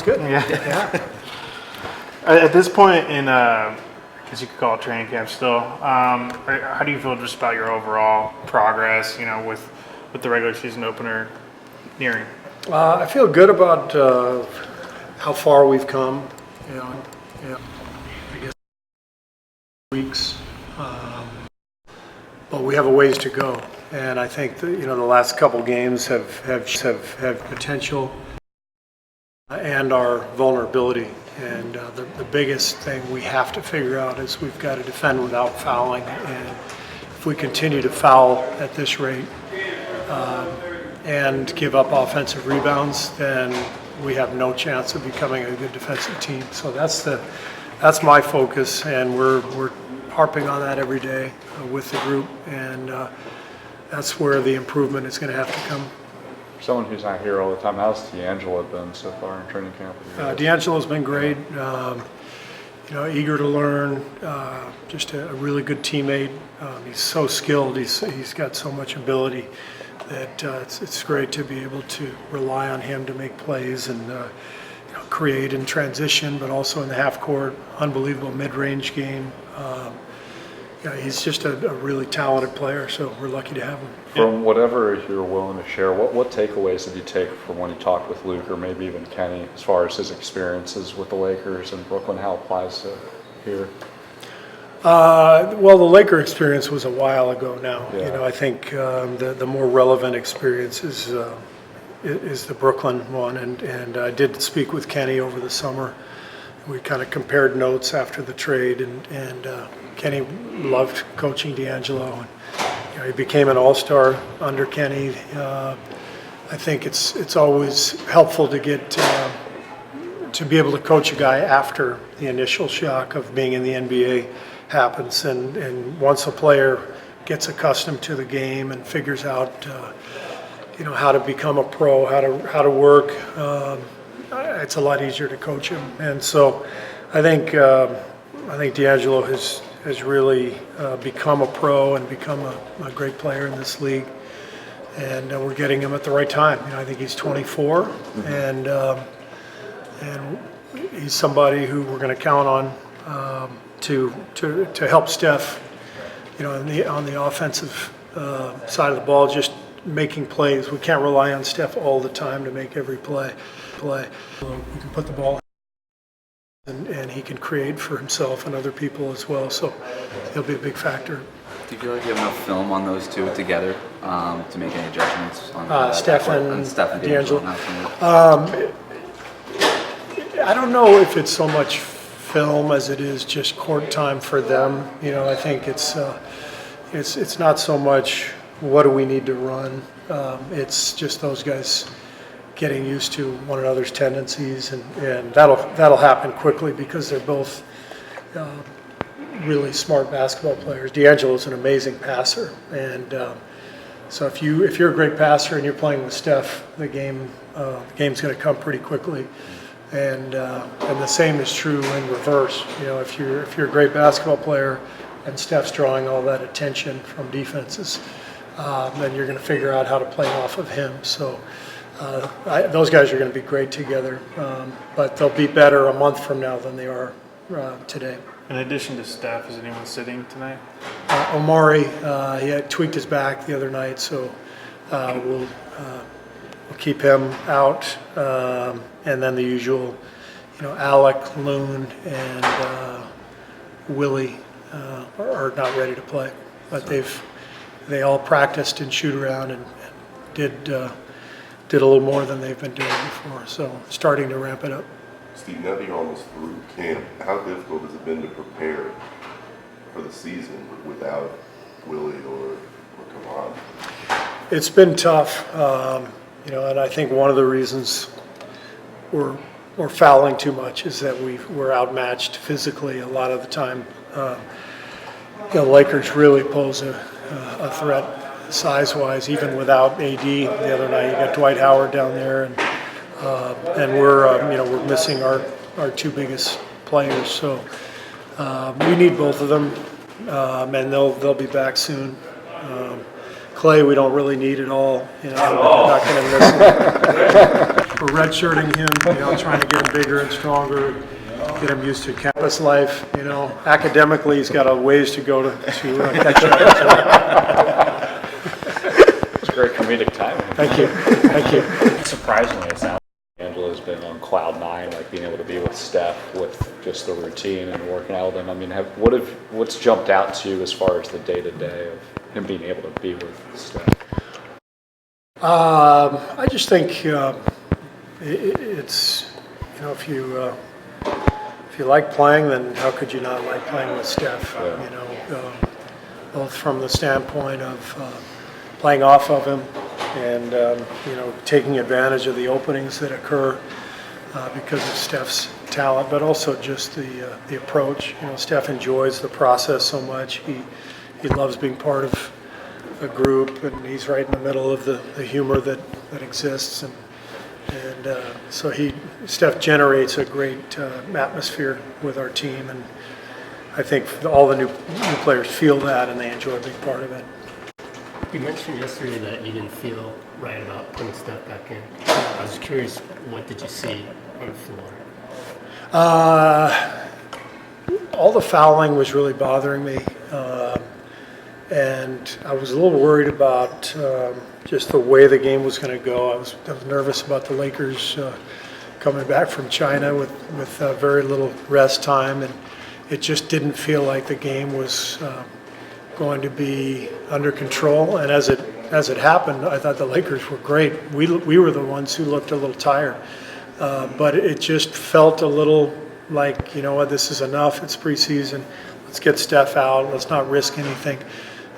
good. Yeah. At this point in, I guess you could call it training camp still, how do you feel just about your overall progress, with the regular season opener nearing? I feel good about how far we've come, I guess weeks, but we have a ways to go. And I think that, the last couple games have potential and our vulnerability. And the biggest thing we have to figure out is we've got to defend without fouling. And if we continue to foul at this rate and give up offensive rebounds, then we have no chance of becoming a good defensive team. So that's my focus, and we're harping on that every day with the group, and that's where the improvement is going to have to come. Someone who's not here all the time, how's D'Angelo been so far in training camp? D'Angelo's been great, eager to learn, just a really good teammate. He's so skilled, he's got so much ability that it's great to be able to rely on him to make plays and create in transition, but also in the half court. Unbelievable mid-range game. He's just a really talented player, so we're lucky to have him. From whatever you're willing to share, what takeaways did you take from when you talked with Luke or maybe even Kenny as far as his experiences with the Lakers and Brooklyn, how it applies to here? Well, the Laker experience was a while ago now. Yeah. I think the more relevant experience is the Brooklyn one, and I did speak with Kenny over the summer. We kind of compared notes after the trade, and Kenny loved coaching D'Angelo, and he became an all-star under Kenny. I think it's always helpful to get to be able to coach a guy after the initial shock of being in the NBA happens, and once a player gets accustomed to the game and figures out how to become a pro, how to work, it's a lot easier to coach him. And so I think D'Angelo has really become a pro and become a great player in this league, and we're getting him at the right time. I think he's 24, and he's somebody who we're going to count on to help Steph, on the offensive side of the ball, just making plays. We can't rely on Steph all the time to make every play. We can put the ball in, and he can create for himself and other people as well. So he'll be a big factor. Do you feel like you have enough film on those two together to make any judgments on Steph and D'Angelo? I don't know if it's so much film as it is just court time for them. I think it's not so much what do we need to run. It's just those guys getting used to one another's tendencies, and that'll happen quickly because they're both really smart basketball players. D'Angelo's an amazing passer, and so if you're a great passer and you're playing with Steph, the game's going to come pretty quickly. And the same is true in reverse. If you're a great basketball player and Steph's drawing all that attention from defenses, then you're going to figure out how to play off of him. So those guys are going to be great together, but they'll be better a month from now than they are today. In addition to Steph, is anyone sitting tonight? Omari, he had tweaked his back the other night, so we'll keep him out. And then the usual, Alec, Loon, and Willie are not ready to play, but they all practiced in shoot-around and did a little more than they've been doing before, so starting to ramp it up. Steve, now that you're almost through camp, how difficult has it been to prepare for the season without Willie or Karan? It's been tough, and I think one of the reasons we're fouling too much is that we're outmatched physically a lot of the time. The Lakers really pose a threat size-wise, even without AD. The other night, you got Dwight Howard down there, and we're missing our two biggest players. So we need both of them, and they'll be back soon. Klay, we don't really need at all. We're not going to miss him. redshirting him, trying to get him bigger and stronger, get him used to campus life. Academically, he's got a ways to go to catch up. It's great comedic timing. Thank you. Surprisingly, it sounds like Angela's been on cloud nine, like being able to be with Steph with just the routine and working out with him. I mean, what's jumped out to you as far as the day-to-day of him being able to be with Steph? I just think it's, if you like playing, then how could you not like playing with Steph? Both from the standpoint of playing off of him and taking advantage of the openings that occur because of Steph's talent, but also just the approach. Steph enjoys the process so much. He loves being part of a group, and he's right in the middle of the humor that exists, and so Steph generates a great atmosphere with our team, and I think all the new players feel that, and they enjoy being part of it. You mentioned yesterday that you didn't feel right about putting Steph back in. I was curious, what did you see on the floor? All the fouling was really bothering me, and I was a little worried about just the way the game was going to go. I was nervous about the Lakers coming back from China with very little rest time, and it just didn't feel like the game was going to be under control. And as it happened, I thought the Lakers were great. We were the ones who looked a little tired, but it just felt a little like, this is enough. It's preseason. Let's get Steph out. Let's not risk anything.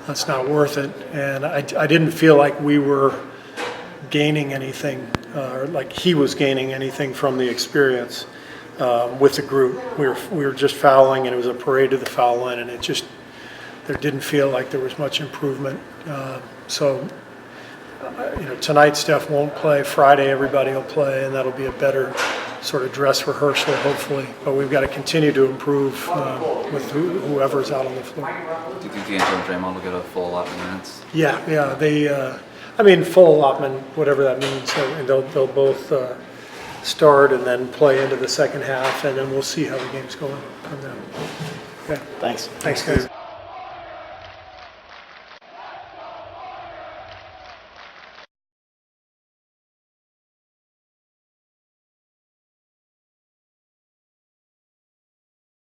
That's not worth it. And I didn't feel like we were gaining anything, or like he was gaining anything from the experience with the group. We were just fouling, and it was a parade to the foul line, and there didn't feel like there was much improvement. Tonight Steph won't play. Friday everybody will play, and that'll be a better sort of dress rehearsal, hopefully. But we've got to continue to improve with whoever's out on the floor. Do you think D'Angelo and Draymond will get a full allotment of minutes? Yeah. They, full allotment, whatever that means. And they'll both start and then play into the second half, and then we'll see how the game's going from there. Okay. Thanks. Thanks, guys.